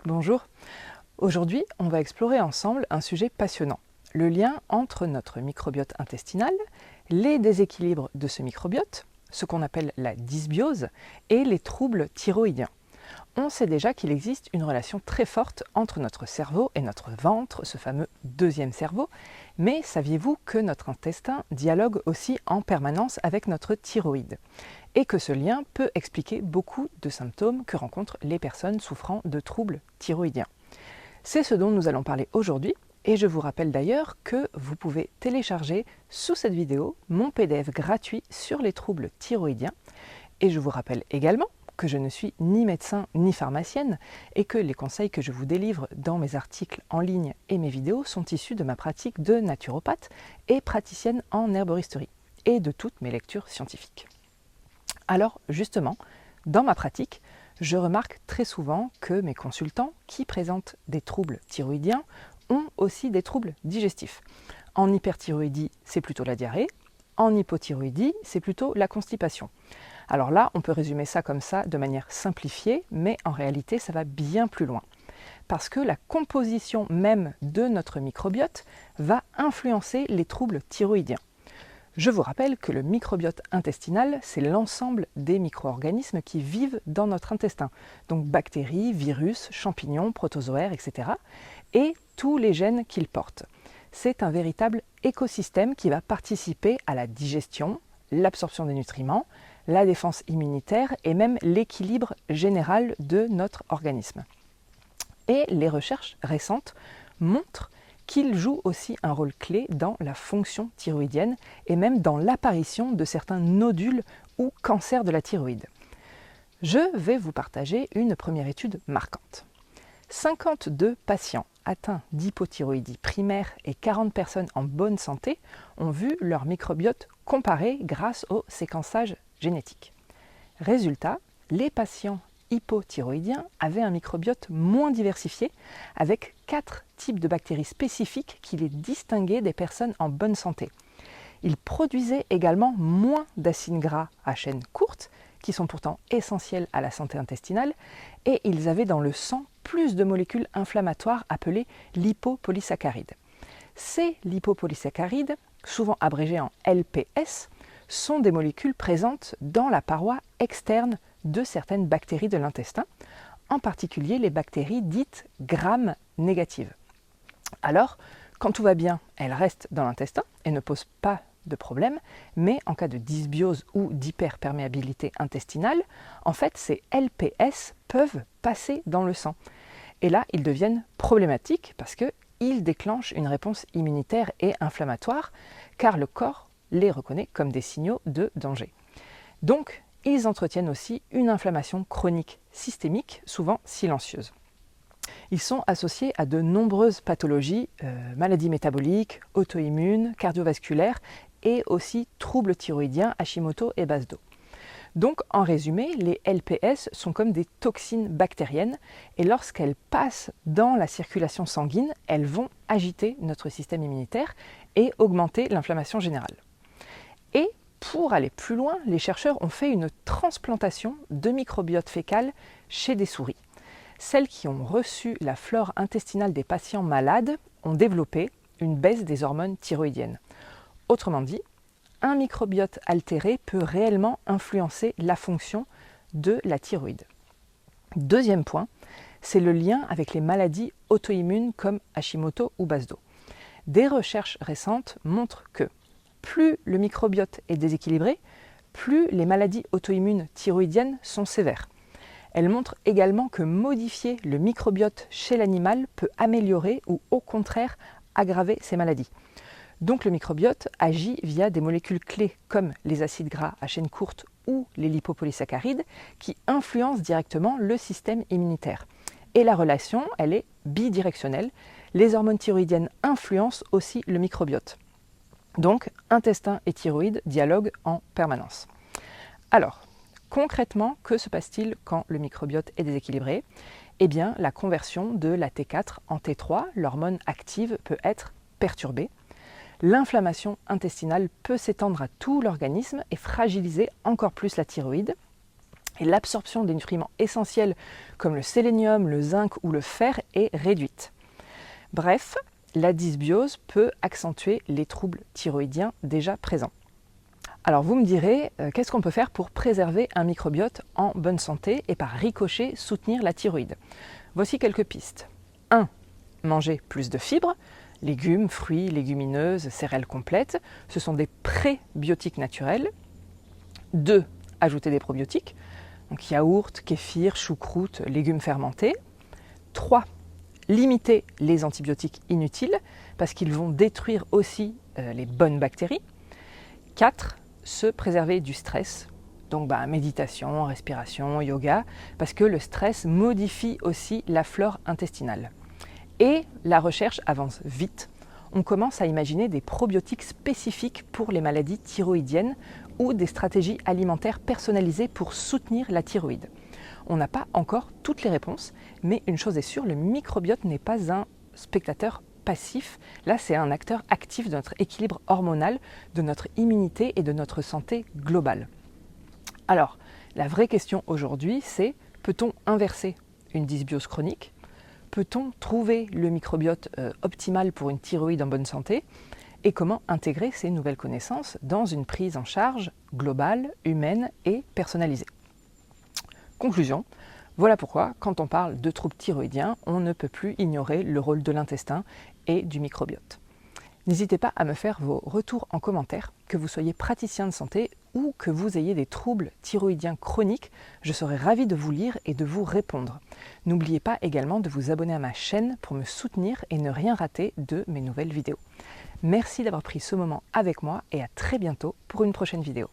Bonjour. Aujourd'hui, on va explorer ensemble un sujet passionnant, le lien entre notre microbiote intestinal, les déséquilibres de ce microbiote, ce qu'on appelle la dysbiose, et les troubles thyroïdiens. On sait déjà qu'il existe une relation très forte entre notre cerveau et notre ventre, ce fameux deuxième cerveau, mais saviez-vous que notre intestin dialogue aussi en permanence avec notre thyroïde et que ce lien peut expliquer beaucoup de symptômes que rencontrent les personnes souffrant de troubles thyroïdiens. C'est ce dont nous allons parler aujourd'hui et je vous rappelle d'ailleurs que vous pouvez télécharger sous cette vidéo mon PDF gratuit sur les troubles thyroïdiens et je vous rappelle également que je ne suis ni médecin ni pharmacienne et que les conseils que je vous délivre dans mes articles en ligne et mes vidéos sont issus de ma pratique de naturopathe et praticienne en herboristerie et de toutes mes lectures scientifiques. Alors justement, dans ma pratique, je remarque très souvent que mes consultants qui présentent des troubles thyroïdiens ont aussi des troubles digestifs. En hyperthyroïdie, c'est plutôt la diarrhée. En hypothyroïdie, c'est plutôt la constipation. Alors là, on peut résumer ça comme ça de manière simplifiée, mais en réalité, ça va bien plus loin. Parce que la composition même de notre microbiote va influencer les troubles thyroïdiens. Je vous rappelle que le microbiote intestinal, c'est l'ensemble des micro-organismes qui vivent dans notre intestin. Donc bactéries, virus, champignons, protozoaires, etc. Et tous les gènes qu'ils portent. C'est un véritable écosystème qui va participer à la digestion, l'absorption des nutriments, la défense immunitaire et même l'équilibre général de notre organisme. Et les recherches récentes montrent qu'il joue aussi un rôle clé dans la fonction thyroïdienne et même dans l'apparition de certains nodules ou cancers de la thyroïde. Je vais vous partager une première étude marquante. 52 patients atteints d'hypothyroïdie primaire et 40 personnes en bonne santé ont vu leur microbiote comparé grâce au séquençage génétique. Résultat, les patients hypothyroïdiens avaient un microbiote moins diversifié avec 4 types de bactéries spécifiques qui les distinguaient des personnes en bonne santé. Ils produisaient également moins d'acides gras à chaîne courte, qui sont pourtant essentiels à la santé intestinale, et ils avaient dans le sang plus de molécules inflammatoires appelées lipopolysaccharides. Ces lipopolysaccharides, souvent abrégées en LPS, sont des molécules présentes dans la paroi externe de certaines bactéries de l'intestin, en particulier les bactéries dites gram-négatives. Alors, quand tout va bien, elles restent dans l'intestin et ne posent pas de problème, mais en cas de dysbiose ou d'hyperperméabilité intestinale, en fait, ces LPS peuvent passer dans le sang. Et là, ils deviennent problématiques parce qu'ils déclenchent une réponse immunitaire et inflammatoire, car le corps les reconnaît comme des signaux de danger. Donc, ils entretiennent aussi une inflammation chronique systémique, souvent silencieuse. Ils sont associés à de nombreuses pathologies, maladies métaboliques, auto-immunes, cardiovasculaires et aussi troubles thyroïdiens, Hashimoto et Basdo. Donc, en résumé, les LPS sont comme des toxines bactériennes et lorsqu'elles passent dans la circulation sanguine, elles vont agiter notre système immunitaire et augmenter l'inflammation générale. Et pour aller plus loin, les chercheurs ont fait une transplantation de microbiote fécal chez des souris. Celles qui ont reçu la flore intestinale des patients malades ont développé une baisse des hormones thyroïdiennes. Autrement dit, un microbiote altéré peut réellement influencer la fonction de la thyroïde. Deuxième point, c'est le lien avec les maladies auto-immunes comme Hashimoto ou Basdo. Des recherches récentes montrent que plus le microbiote est déséquilibré, plus les maladies auto-immunes thyroïdiennes sont sévères. Elles montrent également que modifier le microbiote chez l'animal peut améliorer ou au contraire aggraver ces maladies. Donc le microbiote agit via des molécules clés comme les acides gras à chaîne courte ou les lipopolysaccharides qui influencent directement le système immunitaire. Et la relation, elle est bidirectionnelle. Les hormones thyroïdiennes influencent aussi le microbiote. Donc, intestin et thyroïde dialoguent en permanence. Alors, concrètement, que se passe-t-il quand le microbiote est déséquilibré ? Eh bien, la conversion de la T4 en T3, l'hormone active, peut être perturbée. L'inflammation intestinale peut s'étendre à tout l'organisme et fragiliser encore plus la thyroïde. et l'absorption des nutriments essentiels comme le sélénium, le zinc ou le fer est réduite. Bref, la dysbiose peut accentuer les troubles thyroïdiens déjà présents. Alors vous me direz, qu'est-ce qu'on peut faire pour préserver un microbiote en bonne santé et par ricochet soutenir la thyroïde? Voici quelques pistes. 1. Manger plus de fibres, légumes, fruits, légumineuses, céréales complètes, ce sont des prébiotiques naturels. 2. Ajouter des probiotiques, donc yaourt, kéfir, choucroute, légumes fermentés. 3. Limiter les antibiotiques inutiles parce qu'ils vont détruire aussi les bonnes bactéries. 4. Se préserver du stress, donc méditation, respiration, yoga, parce que le stress modifie aussi la flore intestinale. Et la recherche avance vite. On commence à imaginer des probiotiques spécifiques pour les maladies thyroïdiennes ou des stratégies alimentaires personnalisées pour soutenir la thyroïde. On n'a pas encore toutes les réponses, mais une chose est sûre, le microbiote n'est pas un spectateur passif. Là, c'est un acteur actif de notre équilibre hormonal, de notre immunité et de notre santé globale. Alors, la vraie question aujourd'hui, c'est peut-on inverser une dysbiose chronique? Peut-on trouver le microbiote optimal pour une thyroïde en bonne santé? Et comment intégrer ces nouvelles connaissances dans une prise en charge globale, humaine et personnalisée? Conclusion, voilà pourquoi, quand on parle de troubles thyroïdiens, on ne peut plus ignorer le rôle de l'intestin et du microbiote. N'hésitez pas à me faire vos retours en commentaire, que vous soyez praticien de santé ou que vous ayez des troubles thyroïdiens chroniques, je serai ravie de vous lire et de vous répondre. N'oubliez pas également de vous abonner à ma chaîne pour me soutenir et ne rien rater de mes nouvelles vidéos. Merci d'avoir pris ce moment avec moi et à très bientôt pour une prochaine vidéo.